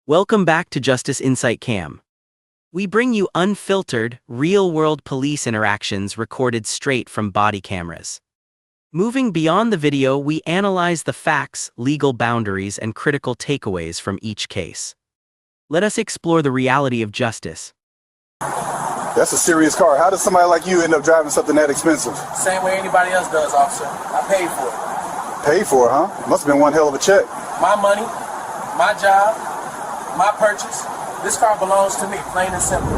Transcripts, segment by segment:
Welcome back to Justice Insight Cam. We bring you unfiltered, real-world police interactions recorded straight from body cameras. Moving beyond the video, we analyze the facts, legal boundaries, and critical takeaways from each case. Let us explore the reality of justice. That's a serious car. How does somebody like you end up driving something that expensive? Same way anybody else does, officer. I paid for it. Paid for it, huh? Must have been one hell of a check. My money, my job, my purchase. This car belongs to me, plain and simple.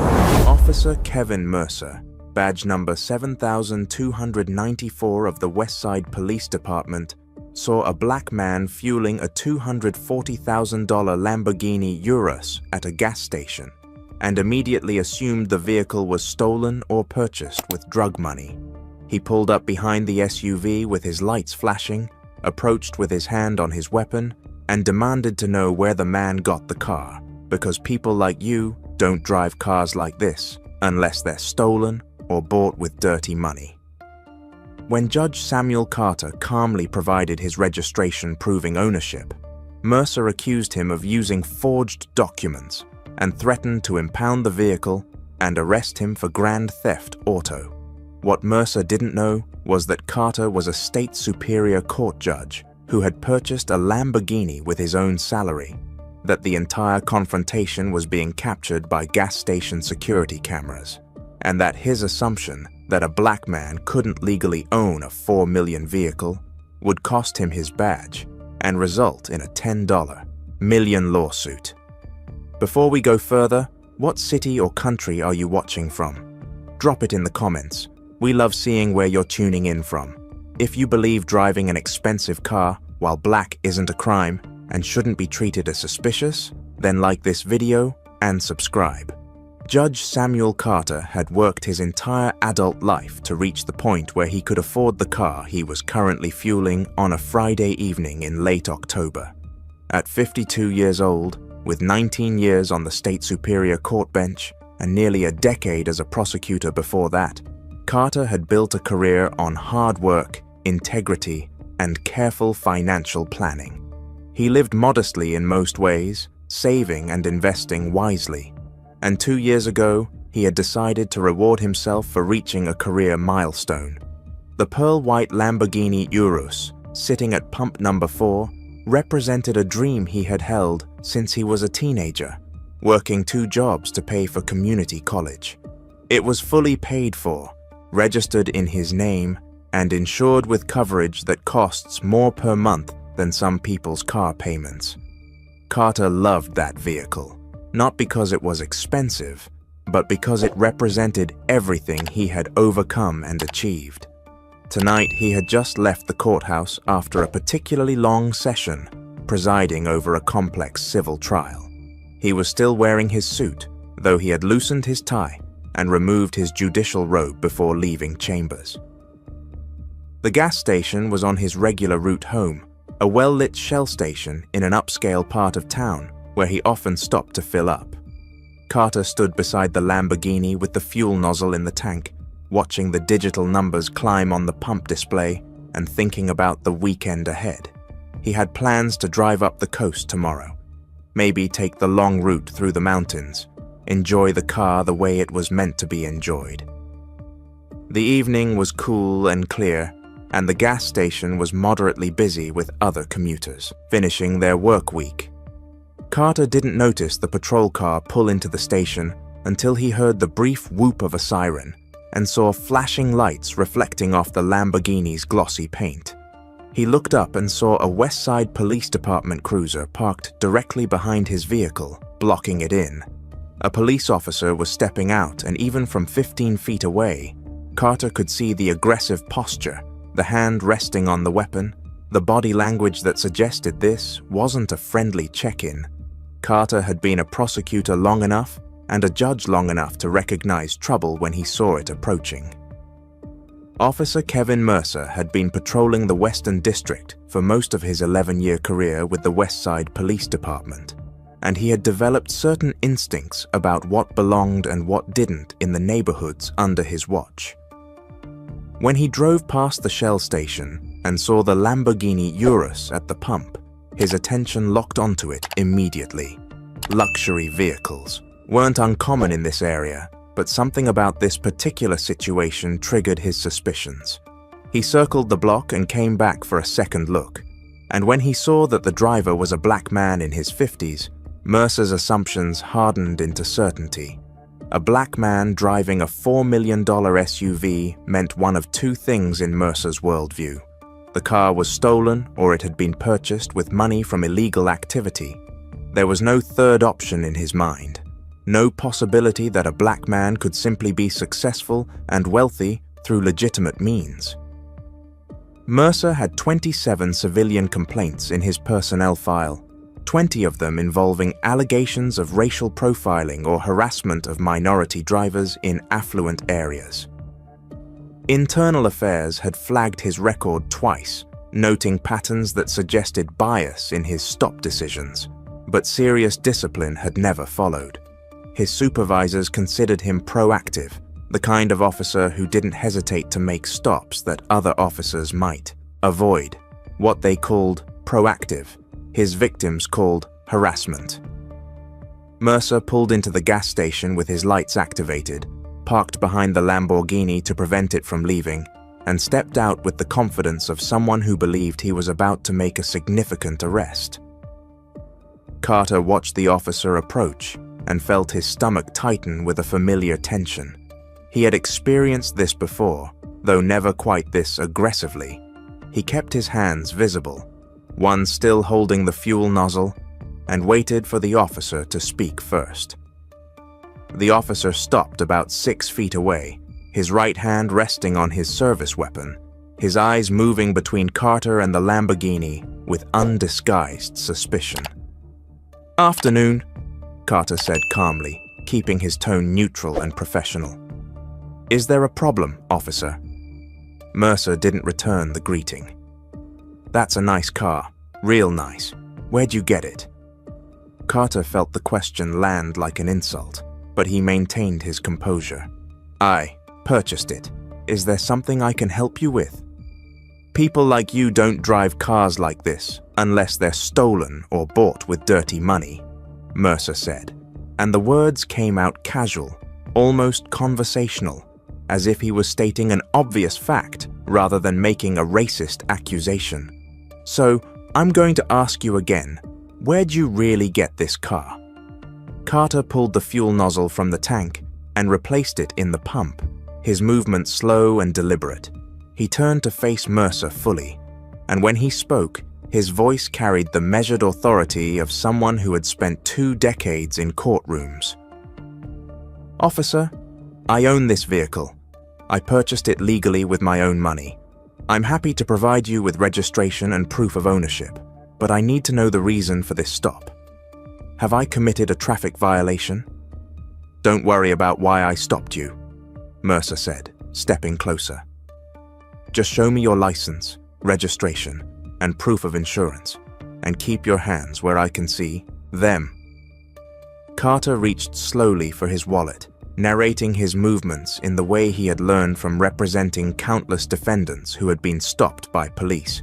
Officer Kevin Mercer, badge number 7294 of the Westside Police Department, saw a black man fueling a $240,000 Lamborghini Urus at a gas station and immediately assumed the vehicle was stolen or purchased with drug money. He pulled up behind the SUV with his lights flashing, approached with his hand on his weapon, and demanded to know where the man got the car, because people like you don't drive cars like this unless they're stolen or bought with dirty money. When Judge Samuel Carter calmly provided his registration proving ownership, Mercer accused him of using forged documents and threatened to impound the vehicle and arrest him for grand theft auto. What Mercer didn't know was that Carter was a state superior court judge who had purchased a Lamborghini with his own salary, that the entire confrontation was being captured by gas station security cameras, and that his assumption that a black man couldn't legally own a $4 million vehicle would cost him his badge and result in a $10 million lawsuit. Before we go further, what city or country are you watching from? Drop it in the comments. We love seeing where you're tuning in from. If you believe driving an expensive car while black isn't a crime and shouldn't be treated as suspicious, then like this video and subscribe. Judge Samuel Carter had worked his entire adult life to reach the point where he could afford the car he was currently fueling on a Friday evening in late October. At 52 years old, with 19 years on the state superior court bench and nearly a decade as a prosecutor before that, Carter had built a career on hard work, integrity, and careful financial planning. He lived modestly in most ways, saving and investing wisely. And 2 years ago, he had decided to reward himself for reaching a career milestone. The pearl-white Lamborghini Urus, sitting at pump number 4, represented a dream he had held since he was a teenager, working 2 jobs to pay for community college. It was fully paid for, registered in his name, and insured with coverage that costs more per month than some people's car payments. Carter loved that vehicle, not because it was expensive, but because it represented everything he had overcome and achieved. Tonight, he had just left the courthouse after a particularly long session, presiding over a complex civil trial. He was still wearing his suit, though he had loosened his tie and removed his judicial robe before leaving chambers. The gas station was on his regular route home, a well-lit Shell station in an upscale part of town where he often stopped to fill up. Carter stood beside the Lamborghini with the fuel nozzle in the tank, watching the digital numbers climb on the pump display and thinking about the weekend ahead. He had plans to drive up the coast tomorrow, maybe take the long route through the mountains, enjoy the car the way it was meant to be enjoyed. The evening was cool and clear, and the gas station was moderately busy with other commuters, finishing their work week. Carter didn't notice the patrol car pull into the station until he heard the brief whoop of a siren and saw flashing lights reflecting off the Lamborghini's glossy paint. He looked up and saw a Westside Police Department cruiser parked directly behind his vehicle, blocking it in. A police officer was stepping out, and even from 15 feet away, Carter could see the aggressive posture, the hand resting on the weapon, the body language that suggested this wasn't a friendly check-in. Carter had been a prosecutor long enough and a judge long enough to recognize trouble when he saw it approaching. Officer Kevin Mercer had been patrolling the Western District for most of his 11-year career with the Westside Police Department, and he had developed certain instincts about what belonged and what didn't in the neighborhoods under his watch. When he drove past the Shell station and saw the Lamborghini Urus at the pump, his attention locked onto it immediately. Luxury vehicles weren't uncommon in this area, but something about this particular situation triggered his suspicions. He circled the block and came back for a second look, and when he saw that the driver was a black man in his 50s, Mercer's assumptions hardened into certainty. A black man driving a $4 million SUV meant one of two things in Mercer's worldview. The car was stolen or it had been purchased with money from illegal activity. There was no third option in his mind. No possibility that a black man could simply be successful and wealthy through legitimate means. Mercer had 27 civilian complaints in his personnel file, 20 of them involving allegations of racial profiling or harassment of minority drivers in affluent areas. Internal Affairs had flagged his record twice, noting patterns that suggested bias in his stop decisions, but serious discipline had never followed. His supervisors considered him proactive, the kind of officer who didn't hesitate to make stops that other officers might avoid, what they called proactive, his victims called harassment. Mercer pulled into the gas station with his lights activated, parked behind the Lamborghini to prevent it from leaving, and stepped out with the confidence of someone who believed he was about to make a significant arrest. Carter watched the officer approach and felt his stomach tighten with a familiar tension. He had experienced this before, though never quite this aggressively. He kept his hands visible, one still holding the fuel nozzle, and waited for the officer to speak first. The officer stopped about 6 feet away, his right hand resting on his service weapon, his eyes moving between Carter and the Lamborghini with undisguised suspicion. "Afternoon," Carter said calmly, keeping his tone neutral and professional. "Is there a problem, officer?" Mercer didn't return the greeting. "That's a nice car. Real nice. Where'd you get it?" Carter felt the question land like an insult, but he maintained his composure. "I purchased it. Is there something I can help you with?" "People like you don't drive cars like this unless they're stolen or bought with dirty money," Mercer said, and the words came out casual, almost conversational, as if he was stating an obvious fact rather than making a racist accusation. "So, I'm going to ask you again, where'd you really get this car?" Carter pulled the fuel nozzle from the tank and replaced it in the pump, his movement slow and deliberate. He turned to face Mercer fully, and when he spoke, his voice carried the measured authority of someone who had spent 2 decades in courtrooms. "Officer, I own this vehicle. I purchased it legally with my own money. I'm happy to provide you with registration and proof of ownership, but I need to know the reason for this stop. Have I committed a traffic violation?" "Don't worry about why I stopped you," Mercer said, stepping closer. "Just show me your license, registration, and proof of insurance, and keep your hands where I can see them." Carter reached slowly for his wallet, narrating his movements in the way he had learned from representing countless defendants who had been stopped by police.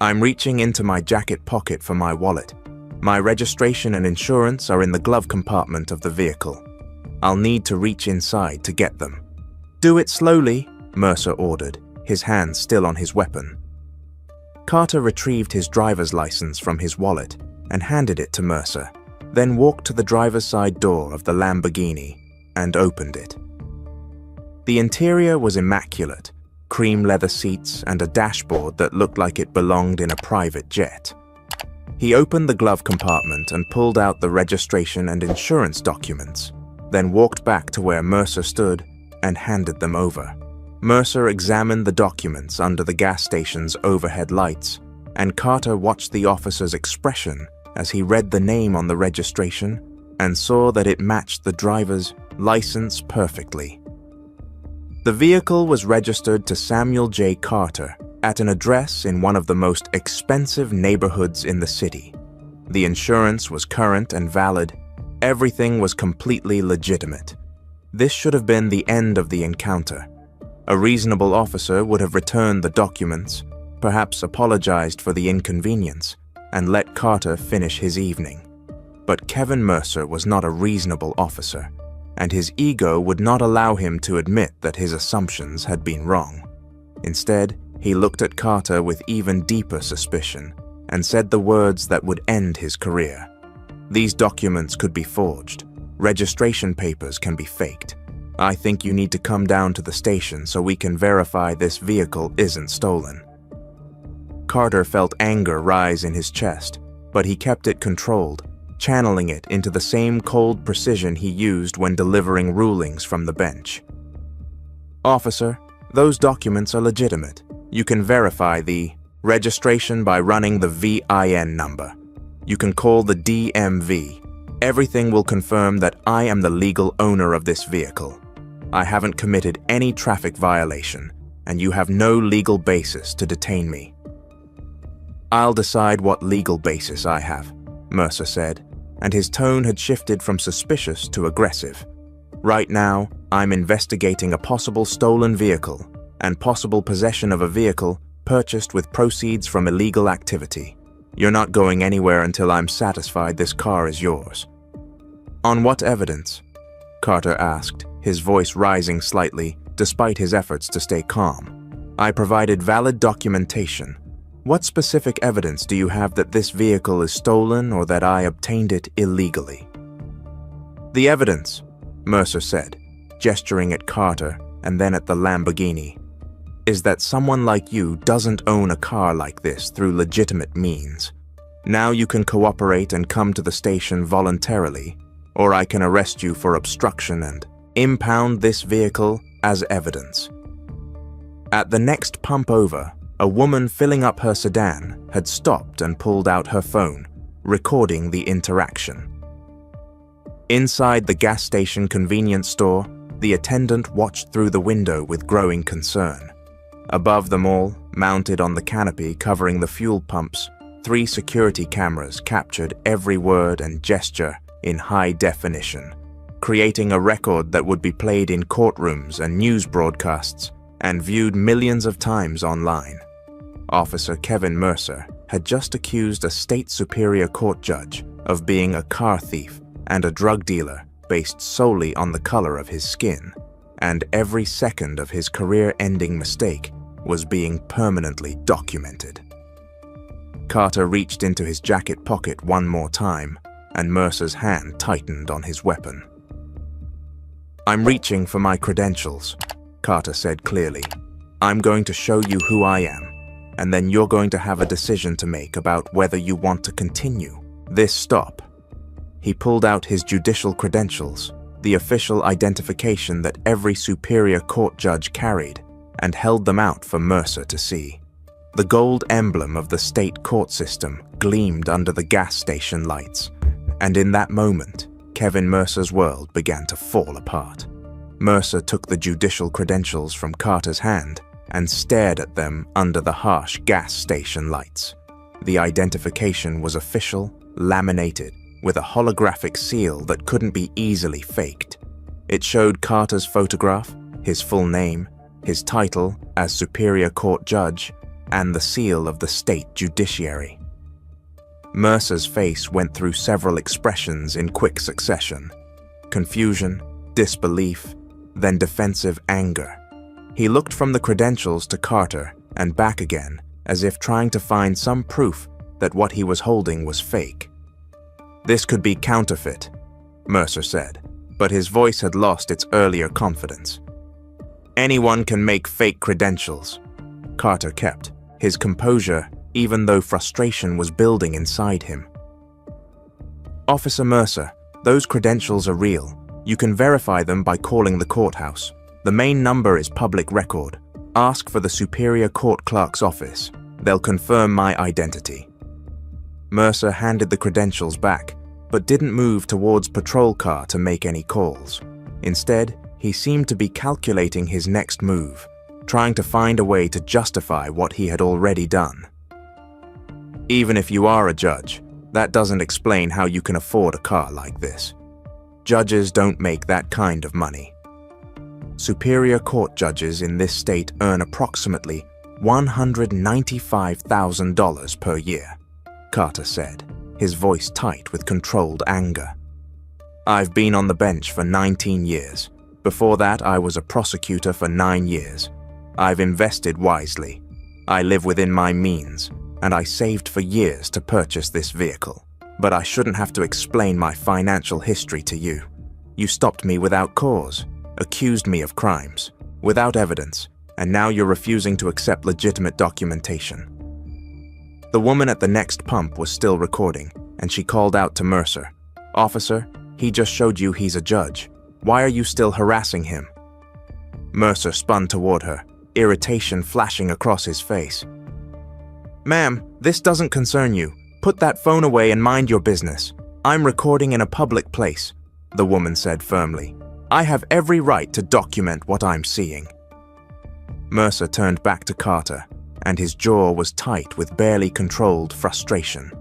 "I'm reaching into my jacket pocket for my wallet. My registration and insurance are in the glove compartment of the vehicle. I'll need to reach inside to get them." "Do it slowly," Mercer ordered, his hand still on his weapon. Carter retrieved his driver's license from his wallet and handed it to Mercer, then walked to the driver's side door of the Lamborghini and opened it. The interior was immaculate, cream leather seats and a dashboard that looked like it belonged in a private jet. He opened the glove compartment and pulled out the registration and insurance documents, then walked back to where Mercer stood and handed them over. Mercer examined the documents under the gas station's overhead lights, and Carter watched the officer's expression as he read the name on the registration and saw that it matched the driver's license perfectly. The vehicle was registered to Samuel J. Carter at an address in one of the most expensive neighborhoods in the city. The insurance was current and valid. Everything was completely legitimate. This should have been the end of the encounter. A reasonable officer would have returned the documents, perhaps apologized for the inconvenience, and let Carter finish his evening. But Kevin Mercer was not a reasonable officer, and his ego would not allow him to admit that his assumptions had been wrong. Instead, he looked at Carter with even deeper suspicion and said the words that would end his career. "These documents could be forged. Registration papers can be faked. I think you need to come down to the station so we can verify this vehicle isn't stolen." Carter felt anger rise in his chest, but he kept it controlled, channeling it into the same cold precision he used when delivering rulings from the bench. "Officer, those documents are legitimate. You can verify the registration by running the VIN number. You can call the DMV. Everything will confirm that I am the legal owner of this vehicle. I haven't committed any traffic violation, and you have no legal basis to detain me." "I'll decide what legal basis I have," Mercer said, and his tone had shifted from suspicious to aggressive. "Right now, I'm investigating a possible stolen vehicle and possible possession of a vehicle purchased with proceeds from illegal activity. You're not going anywhere until I'm satisfied this car is yours." "On what evidence?" Carter asked, his voice rising slightly despite his efforts to stay calm. "I provided valid documentation. What specific evidence do you have that this vehicle is stolen or that I obtained it illegally?" "The evidence," Mercer said, gesturing at Carter and then at the Lamborghini, "is that someone like you doesn't own a car like this through legitimate means. Now you can cooperate and come to the station voluntarily, or I can arrest you for obstruction and impound this vehicle as evidence." At the next pump over, a woman filling up her sedan had stopped and pulled out her phone, recording the interaction. Inside the gas station convenience store, the attendant watched through the window with growing concern. Above them all, mounted on the canopy covering the fuel pumps, 3 security cameras captured every word and gesture in high definition, creating a record that would be played in courtrooms and news broadcasts and viewed millions of times online. Officer Kevin Mercer had just accused a state superior court judge of being a car thief and a drug dealer based solely on the color of his skin, and every second of his career-ending mistake was being permanently documented. Carter reached into his jacket pocket one more time, and Mercer's hand tightened on his weapon. "I'm reaching for my credentials," Carter said clearly. "I'm going to show you who I am, and then you're going to have a decision to make about whether you want to continue this stop." He pulled out his judicial credentials, the official identification that every superior court judge carried, and held them out for Mercer to see. The gold emblem of the state court system gleamed under the gas station lights, and in that moment, Kevin Mercer's world began to fall apart. Mercer took the judicial credentials from Carter's hand and stared at them under the harsh gas station lights. The identification was official, laminated, with a holographic seal that couldn't be easily faked. It showed Carter's photograph, his full name, his title as Superior Court Judge, and the seal of the state judiciary. Mercer's face went through several expressions in quick succession: confusion, disbelief, then defensive anger. He looked from the credentials to Carter and back again, as if trying to find some proof that what he was holding was fake. "This could be counterfeit," Mercer said, but his voice had lost its earlier confidence. "Anyone can make fake credentials." Carter kept his composure even though frustration was building inside him. "Officer Mercer, those credentials are real. You can verify them by calling the courthouse. The main number is public record. Ask for the Superior Court Clerk's office. They'll confirm my identity." Mercer handed the credentials back, but didn't move towards patrol car to make any calls. Instead, he seemed to be calculating his next move, trying to find a way to justify what he had already done. "Even if you are a judge, that doesn't explain how you can afford a car like this. Judges don't make that kind of money. Superior court judges in this state earn approximately $195,000 per year," Carter said, his voice tight with controlled anger. "I've been on the bench for 19 years. Before that, I was a prosecutor for 9 years. I've invested wisely. I live within my means, and I saved for years to purchase this vehicle. But I shouldn't have to explain my financial history to you. You stopped me without cause, accused me of crimes, without evidence, and now you're refusing to accept legitimate documentation." The woman at the next pump was still recording, and she called out to Mercer, "Officer, he just showed you he's a judge. Why are you still harassing him?" Mercer spun toward her, irritation flashing across his face. "Ma'am, this doesn't concern you. Put that phone away and mind your business. I'm recording in a public place," the woman said firmly. "I have every right to document what I'm seeing." Mercer turned back to Carter, and his jaw was tight with barely controlled frustration.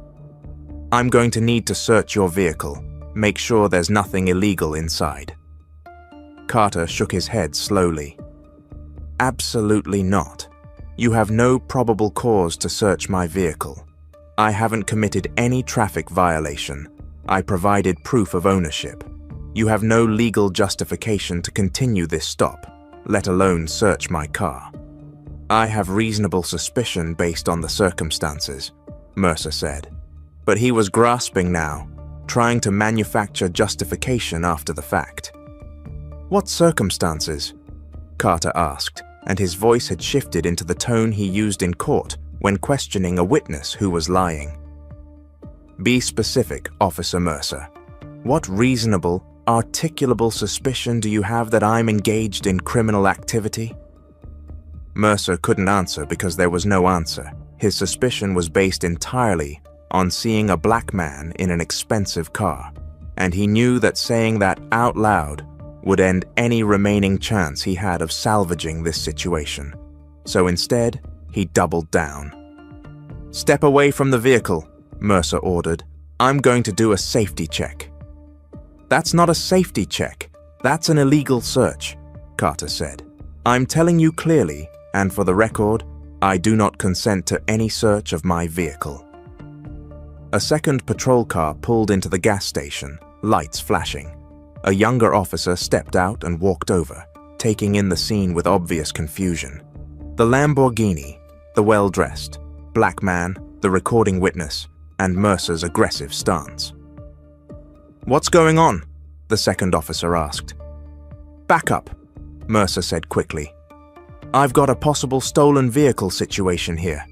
"I'm going to need to search your vehicle. Make sure there's nothing illegal inside." Carter shook his head slowly. "Absolutely not. You have no probable cause to search my vehicle. I haven't committed any traffic violation. I provided proof of ownership. You have no legal justification to continue this stop, let alone search my car." "I have reasonable suspicion based on the circumstances," Mercer said. But he was grasping now, trying to manufacture justification after the fact. "What circumstances?" Carter asked, and his voice had shifted into the tone he used in court when questioning a witness who was lying. "Be specific, Officer Mercer. What reasonable, articulable suspicion do you have that I'm engaged in criminal activity?" Mercer couldn't answer because there was no answer. His suspicion was based entirely on seeing a black man in an expensive car, and he knew that saying that out loud would end any remaining chance he had of salvaging this situation. So instead, he doubled down. "Step away from the vehicle," Mercer ordered. "I'm going to do a safety check." "That's not a safety check. That's an illegal search," Carter said. "I'm telling you clearly, and for the record, I do not consent to any search of my vehicle." A second patrol car pulled into the gas station, lights flashing. A younger officer stepped out and walked over, taking in the scene with obvious confusion. The Lamborghini, the well-dressed, black man, the recording witness, and Mercer's aggressive stance. "What's going on?" the second officer asked. "Back up," Mercer said quickly. "I've got a possible stolen vehicle situation here."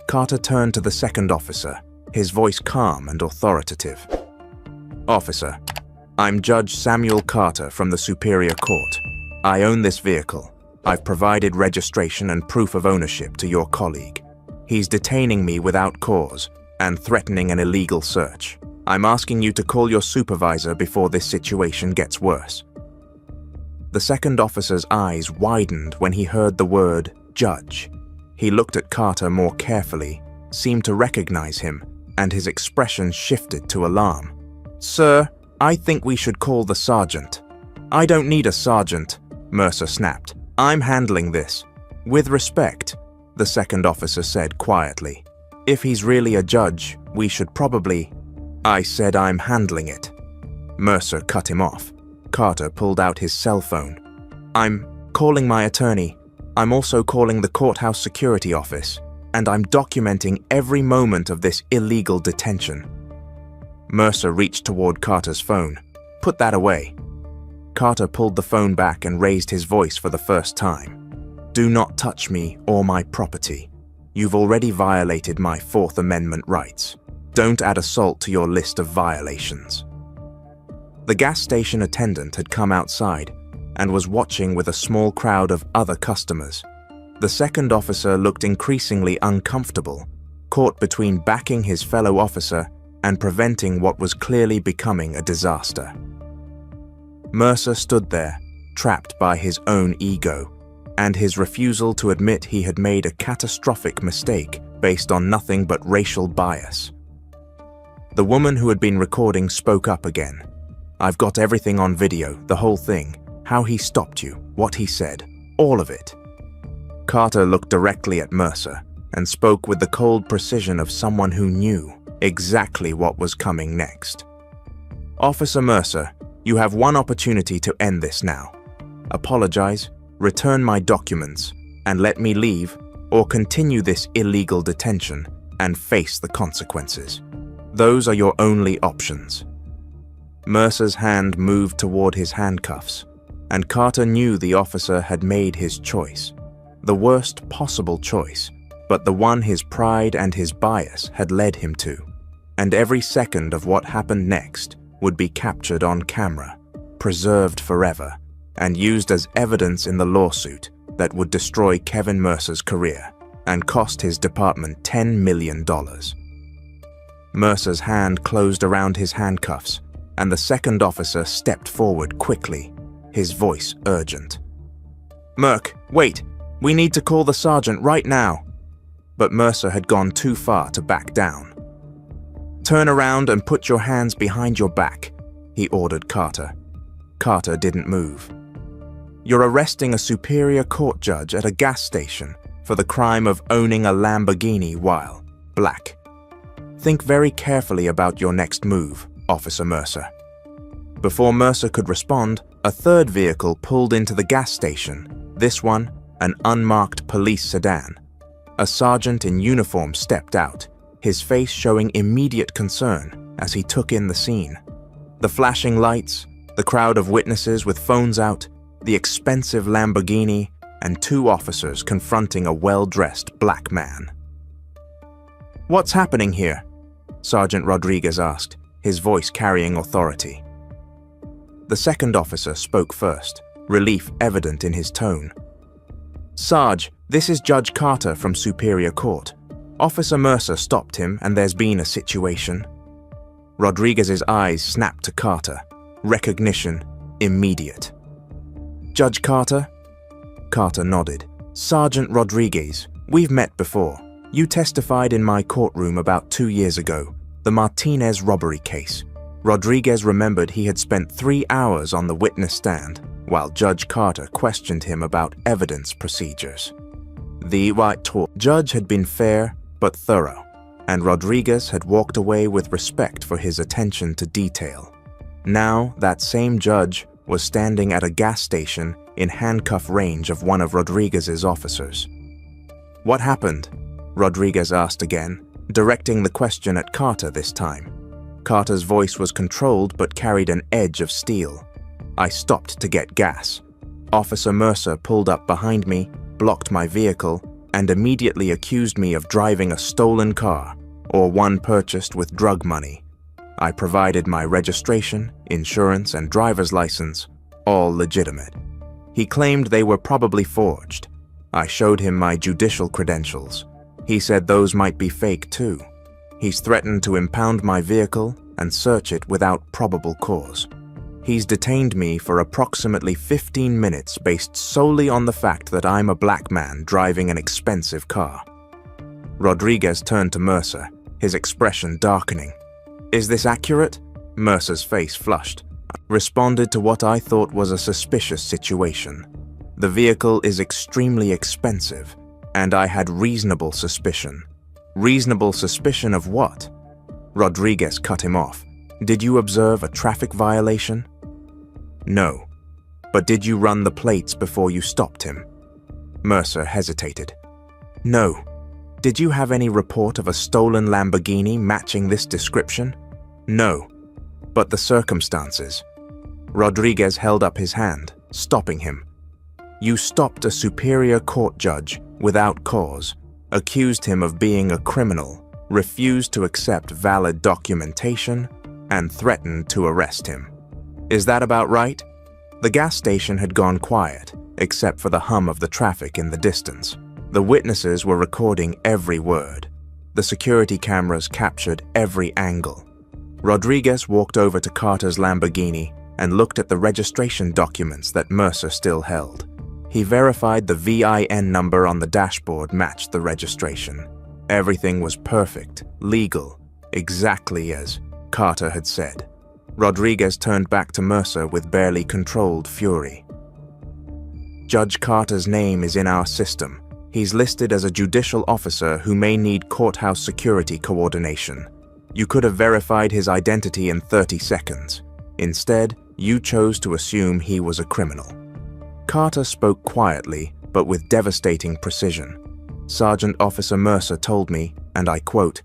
Carter turned to the second officer, his voice calm and authoritative. "Officer, I'm Judge Samuel Carter from the Superior Court. I own this vehicle. I've provided registration and proof of ownership to your colleague. He's detaining me without cause and threatening an illegal search. I'm asking you to call your supervisor before this situation gets worse." The second officer's eyes widened when he heard the word judge. He looked at Carter more carefully, seemed to recognize him, and his expression shifted to alarm. "Sir, I think we should call the sergeant." "I don't need a sergeant," Mercer snapped. "I'm handling this." "With respect," the second officer said quietly. "If he's really a judge, we should probably—" "I said I'm handling it." Mercer cut him off. Carter pulled out his cell phone. "I'm calling my attorney. I'm also calling the courthouse security office, and I'm documenting every moment of this illegal detention." Mercer reached toward Carter's phone. "Put that away." Carter pulled the phone back and raised his voice for the first time. "Do not touch me or my property. You've already violated my Fourth Amendment rights. Don't add assault to your list of violations." The gas station attendant had come outside and was watching with a small crowd of other customers. The second officer looked increasingly uncomfortable, caught between backing his fellow officer and preventing what was clearly becoming a disaster. Mercer stood there, trapped by his own ego, and his refusal to admit he had made a catastrophic mistake based on nothing but racial bias. The woman who had been recording spoke up again. "I've got everything on video, the whole thing. How he stopped you, what he said, all of it." Carter looked directly at Mercer and spoke with the cold precision of someone who knew, exactly what was coming next. Officer Mercer, you have one opportunity to end this now. Apologize, return my documents, and let me leave, or continue this illegal detention and face the consequences. Those are your only options. Mercer's hand moved toward his handcuffs, and Carter knew the officer had made his choice. The worst possible choice, but the one his pride and his bias had led him to. And every second of what happened next would be captured on camera, preserved forever, and used as evidence in the lawsuit that would destroy Kevin Mercer's career and cost his department $10 million. Mercer's hand closed around his handcuffs, and the second officer stepped forward quickly, his voice urgent. "Merc, wait! We need to call the sergeant right now!" But Mercer had gone too far to back down. "Turn around and put your hands behind your back," he ordered Carter. Carter didn't move. "You're arresting a superior court judge at a gas station for the crime of owning a Lamborghini while black. Think very carefully about your next move, Officer Mercer." Before Mercer could respond, a third vehicle pulled into the gas station, this one an unmarked police sedan. A sergeant in uniform stepped out, his face showing immediate concern as he took in the scene. The flashing lights, the crowd of witnesses with phones out, the expensive Lamborghini, and two officers confronting a well-dressed black man. "What's happening here?" Sergeant Rodriguez asked, his voice carrying authority. The second officer spoke first, relief evident in his tone. "Sarge, this is Judge Carter from Superior Court. Officer Mercer stopped him and there's been a situation." Rodriguez's eyes snapped to Carter. Recognition immediate. "Judge Carter?" Carter nodded. "Sergeant Rodriguez, we've met before. You testified in my courtroom about 2 years ago, the Martinez robbery case." Rodriguez remembered he had spent 3 hours on the witness stand while Judge Carter questioned him about evidence procedures. The white judge had been fair but thorough, and Rodriguez had walked away with respect for his attention to detail. Now that same judge was standing at a gas station in handcuff range of one of Rodriguez's officers. "What happened?" Rodriguez asked again, directing the question at Carter this time. Carter's voice was controlled but carried an edge of steel. "I stopped to get gas. Officer Mercer pulled up behind me, blocked my vehicle, and immediately accused me of driving a stolen car, or one purchased with drug money. I provided my registration, insurance, and driver's license, all legitimate. He claimed they were probably forged. I showed him my judicial credentials. He said those might be fake too. He's threatened to impound my vehicle and search it without probable cause. He's detained me for approximately 15 minutes based solely on the fact that I'm a black man driving an expensive car." Rodriguez turned to Mercer, his expression darkening. "Is this accurate?" Mercer's face flushed. "Responded to what I thought was a suspicious situation. The vehicle is extremely expensive, and I had reasonable suspicion." "Reasonable suspicion of what?" Rodriguez cut him off. "Did you observe a traffic violation?" "No. But did you run the plates before you stopped him?" Mercer hesitated. "No. Did you have any report of a stolen Lamborghini matching this description?" "No. But the circumstances." Rodriguez held up his hand, stopping him. "You stopped a superior court judge without cause, accused him of being a criminal, refused to accept valid documentation, and threatened to arrest him. Is that about right?" The gas station had gone quiet, except for the hum of the traffic in the distance. The witnesses were recording every word. The security cameras captured every angle. Rodriguez walked over to Carter's Lamborghini and looked at the registration documents that Mercer still held. He verified the VIN number on the dashboard matched the registration. Everything was perfect, legal, exactly as Carter had said. Rodriguez turned back to Mercer with barely controlled fury. "Judge Carter's name is in our system. He's listed as a judicial officer who may need courthouse security coordination. You could have verified his identity in 30 seconds. Instead, you chose to assume he was a criminal. Carter spoke quietly, but with devastating precision. Sergeant Officer Mercer told me, and I quote,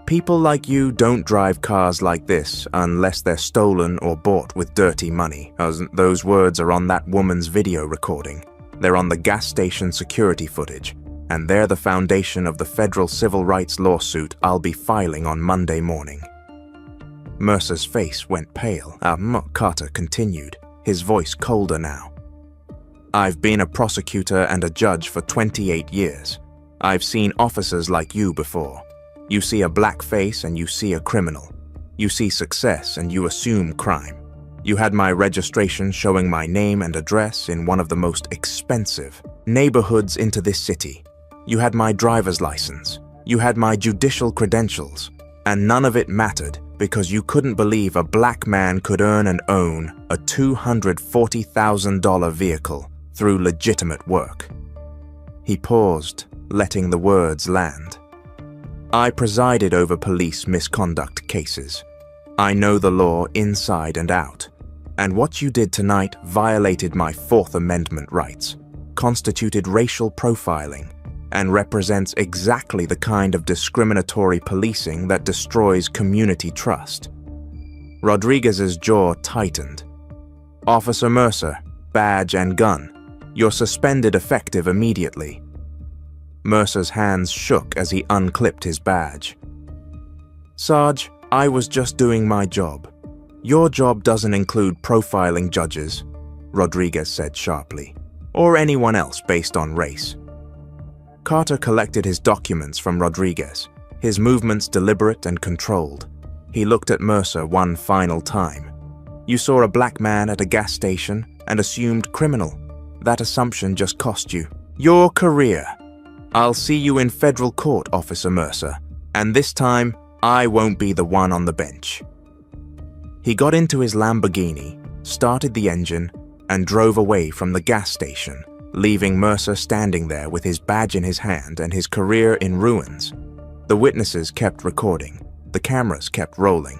"People like you don't drive cars like this unless they're stolen or bought with dirty money." Those words are on that woman's video recording. They're on the gas station security footage, and they're the foundation of the federal civil rights lawsuit I'll be filing on Monday morning. Mercer's face went pale. Carter continued, his voice colder now. "I've been a prosecutor and a judge for 28 years. I've seen officers like you before. You see a black face and you see a criminal. You see success and you assume crime. You had my registration showing my name and address in one of the most expensive neighborhoods into this city. You had my driver's license. You had my judicial credentials. And none of it mattered because you couldn't believe a black man could earn and own a $240,000 vehicle through legitimate work." He paused, letting the words land. "I presided over police misconduct cases. I know the law inside and out. And what you did tonight violated my Fourth Amendment rights, constituted racial profiling, and represents exactly the kind of discriminatory policing that destroys community trust." Rodriguez's jaw tightened. "Officer Mercer, badge and gun. You're suspended effective immediately." Mercer's hands shook as he unclipped his badge. "Sarge, I was just doing my job. Your job doesn't include profiling judges," Rodriguez said sharply, "or anyone else based on race." Carter collected his documents from Rodriguez, his movements deliberate and controlled. He looked at Mercer one final time. "You saw a black man at a gas station and assumed criminal. That assumption just cost you your career. I'll see you in federal court, Officer Mercer, and this time I won't be the one on the bench." He got into his Lamborghini, started the engine, and drove away from the gas station, leaving Mercer standing there with his badge in his hand and his career in ruins. The witnesses kept recording, the cameras kept rolling,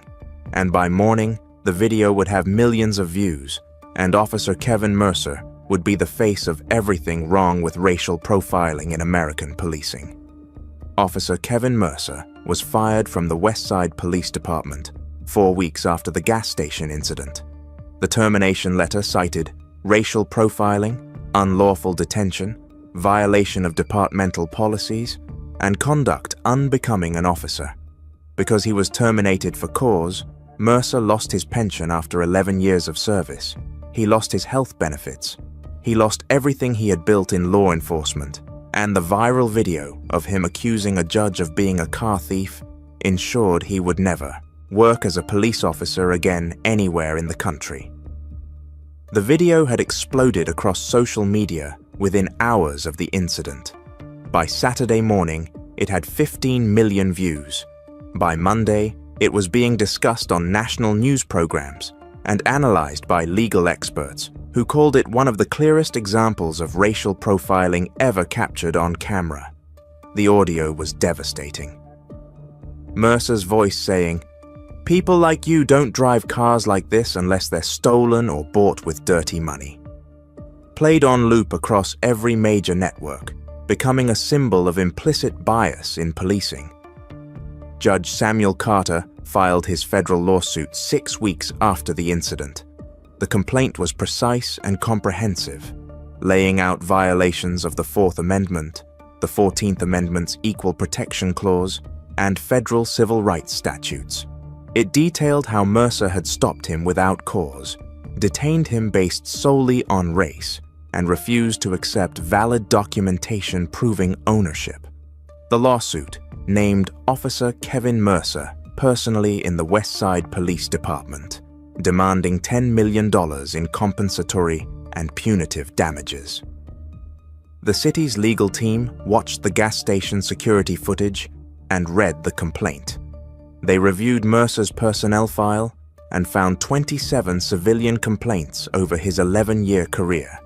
and by morning, the video would have millions of views, and Officer Kevin Mercer would be the face of everything wrong with racial profiling in American policing. Officer Kevin Mercer was fired from the West Side Police Department 4 weeks after the gas station incident. The termination letter cited racial profiling, unlawful detention, violation of departmental policies, and conduct unbecoming an officer. Because he was terminated for cause, Mercer lost his pension after 11 years of service. He lost his health benefits. He lost everything he had built in law enforcement, and the viral video of him accusing a judge of being a car thief ensured he would never work as a police officer again anywhere in the country. The video had exploded across social media within hours of the incident. By Saturday morning, it had 15 million views. By Monday, it was being discussed on national news programs and analyzed by legal experts who called it one of the clearest examples of racial profiling ever captured on camera. The audio was devastating. Mercer's voice saying, "People like you don't drive cars like this unless they're stolen or bought with dirty money," played on loop across every major network, becoming a symbol of implicit bias in policing. Judge Samuel Carter filed his federal lawsuit 6 weeks after the incident. The complaint was precise and comprehensive, laying out violations of the Fourth Amendment, the 14th Amendment's Equal Protection Clause, and federal civil rights statutes. It detailed how Mercer had stopped him without cause, detained him based solely on race, and refused to accept valid documentation proving ownership. The lawsuit named Officer Kevin Mercer personally in the West Side Police Department, demanding $10 million in compensatory and punitive damages. The city's legal team watched the gas station security footage and read the complaint. They reviewed Mercer's personnel file and found 27 civilian complaints over his 11-year career,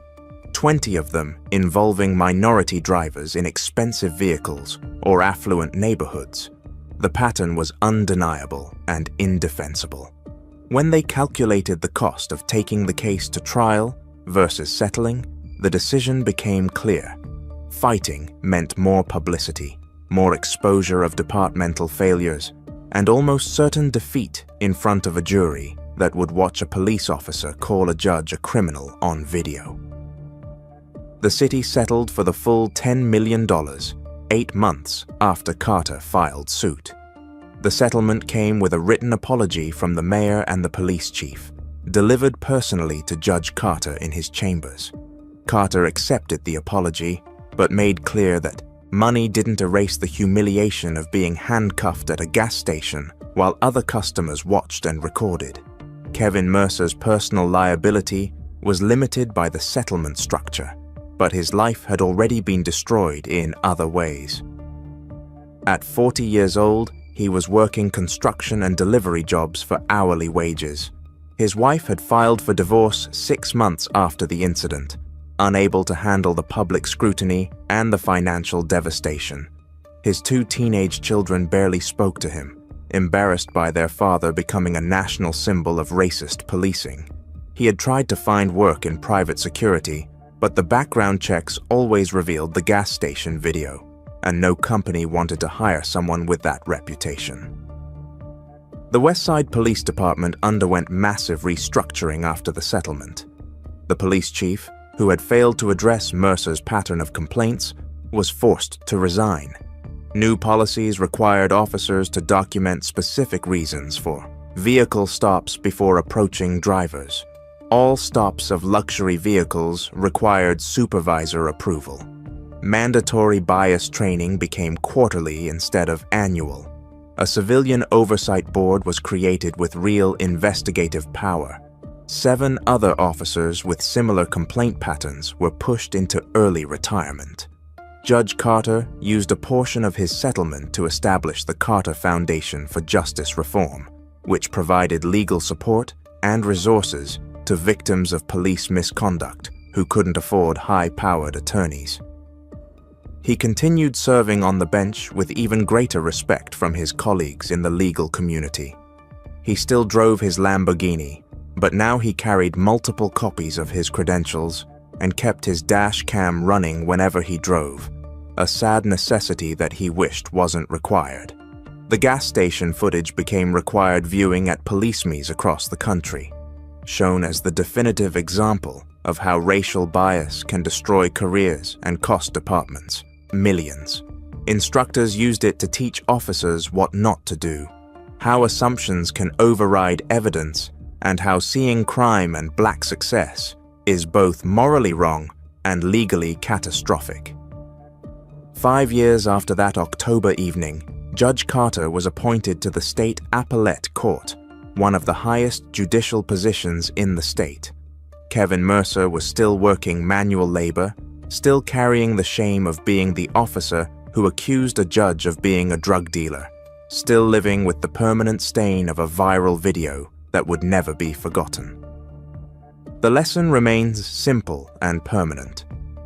20 of them involving minority drivers in expensive vehicles or affluent neighborhoods. The pattern was undeniable and indefensible. When they calculated the cost of taking the case to trial versus settling, the decision became clear. Fighting meant more publicity, more exposure of departmental failures, and almost certain defeat in front of a jury that would watch a police officer call a judge a criminal on video. The city settled for the full $10 million, 8 months after Carter filed suit. The settlement came with a written apology from the mayor and the police chief, delivered personally to Judge Carter in his chambers. Carter accepted the apology, but made clear that money didn't erase the humiliation of being handcuffed at a gas station while other customers watched and recorded. Kevin Mercer's personal liability was limited by the settlement structure, but his life had already been destroyed in other ways. At 40 years old, he was working construction and delivery jobs for hourly wages. His wife had filed for divorce 6 months after the incident, unable to handle the public scrutiny and the financial devastation. His 2 teenage children barely spoke to him, embarrassed by their father becoming a national symbol of racist policing. He had tried to find work in private security, but the background checks always revealed the gas station video, and no company wanted to hire someone with that reputation. The Westside Police Department underwent massive restructuring after the settlement. The police chief, who had failed to address Mercer's pattern of complaints, was forced to resign. New policies required officers to document specific reasons for vehicle stops before approaching drivers. All stops of luxury vehicles required supervisor approval. Mandatory bias training became quarterly instead of annual. A civilian oversight board was created with real investigative power. 7 other officers with similar complaint patterns were pushed into early retirement. Judge Carter used a portion of his settlement to establish the Carter Foundation for Justice Reform, which provided legal support and resources to victims of police misconduct who couldn't afford high-powered attorneys. He continued serving on the bench with even greater respect from his colleagues in the legal community. He still drove his Lamborghini, but now he carried multiple copies of his credentials and kept his dash cam running whenever he drove, a sad necessity that he wished wasn't required. The gas station footage became required viewing at police meets across the country, shown as the definitive example of how racial bias can destroy careers and cost departments millions. Instructors used it to teach officers what not to do, how assumptions can override evidence, and how seeing crime and black success is both morally wrong and legally catastrophic. 5 years after that October evening, Judge Carter was appointed to the state appellate court, one of the highest judicial positions in the state. Kevin Mercer was still working manual labor, still carrying the shame of being the officer who accused a judge of being a drug dealer, still living with the permanent stain of a viral video that would never be forgotten. The lesson remains simple and permanent.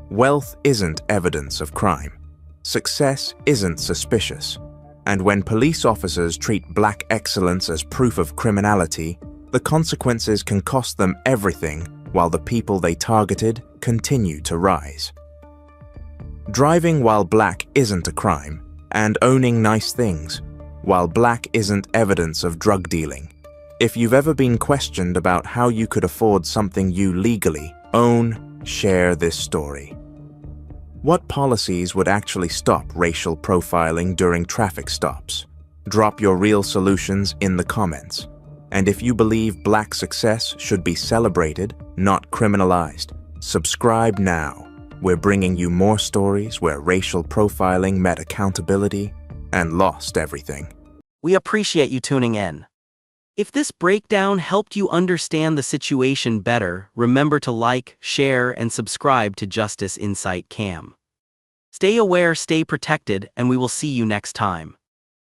Wealth isn't evidence of crime. Success isn't suspicious. And when police officers treat black excellence as proof of criminality, the consequences can cost them everything while the people they targeted continue to rise. Driving while black isn't a crime, and owning nice things while black isn't evidence of drug dealing. If you've ever been questioned about how you could afford something you legally own, share this story. What policies would actually stop racial profiling during traffic stops? Drop your real solutions in the comments. And if you believe black success should be celebrated, not criminalized, subscribe now. We're bringing you more stories where racial profiling met accountability and lost everything. We appreciate you tuning in. If this breakdown helped you understand the situation better, remember to like, share, and subscribe to Justice Insight Cam. Stay aware, stay protected, and we will see you next time.